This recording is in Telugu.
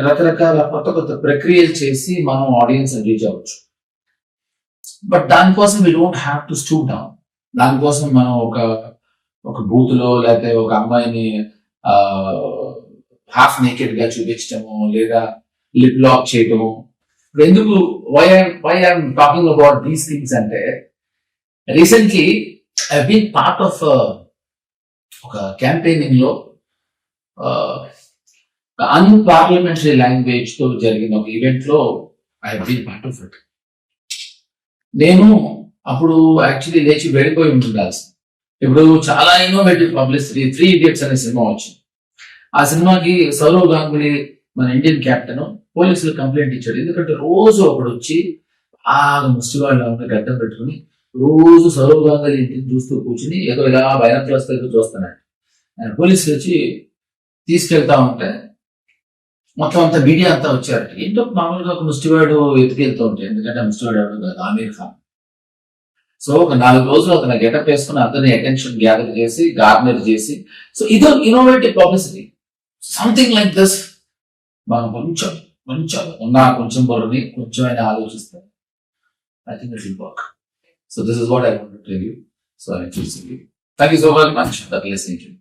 రకరకాల కొత్త కొత్త ప్రక్రియలు చేసి మనం ఆడియన్స్ రీచ్ అవ్వచ్చు. బట్ దానికోసం we don't have to stoop down. దానికోసం మనం ఒక బూత్ లో లేకపోతే ఒక అమ్మాయిని హాఫ్ నేకెడ్ గా చూపించటము లేదా లిప్ లాక్ చేయటము. ఎందుకు why I'm talking about these things అంటే, recently I been part of ఒక క్యాంపెయినింగ్ లో అన్పార్లమెంటరీ లాంగ్వేజ్ తో జరిగిన ఒక ఈవెంట్ లో I been part of it. నేను అప్పుడు యాక్చువల్లీ లేచి వెళ్ళిపోయి ఉండాల్సి. ఇప్పుడు చాలా ఇన్నోవేటివ్ పబ్లిసిటీ 3 Idiots అనే సినిమా వచ్చింది. ఆ సినిమాకి సౌరవ్ గాంగులీ మన ఇండియన్ కెప్టెన్ పోలీసులు కంప్లైంట్ ఇచ్చాడు. ఎందుకంటే రోజు ఒకడు వచ్చి బాగా ముష్టివాళ్ళ గడ్డం పెట్టుకుని రోజు సౌరవ్ గాంగులీ ఇంటిని చూస్తూ కూర్చుని ఏదో ఇలా బైనాక్యులర్స్ తో చూస్తున్నాడు. పోలీసులు వచ్చి తీసుకెళ్తా ఉంటే మొత్తం అంతా మీడియా అంతా వచ్చారట. ఏంటో మామూలుగా ఒక ముష్టివాడు ఎత్తుకెళ్తూ ఉంటాయి, ఎందుకంటే ముష్టివాడు ఎవరు కాదు, ఆమీర్ ఖాన్. సో ఒక 4 రోజులు అతను గెటప్ వేసుకుని అందరినీ అటెన్షన్ గ్యాదర్ చేసి గార్నర్ చేసి, సో ఇదో innovative publicity. Something like this మనం కొంచెం కొంచెం బుర్రని కొంచెం అయినా ఆలోచిస్తే I think it will work. So this is what I want to tell you. So I choosing you. Thank you so much for listening to me.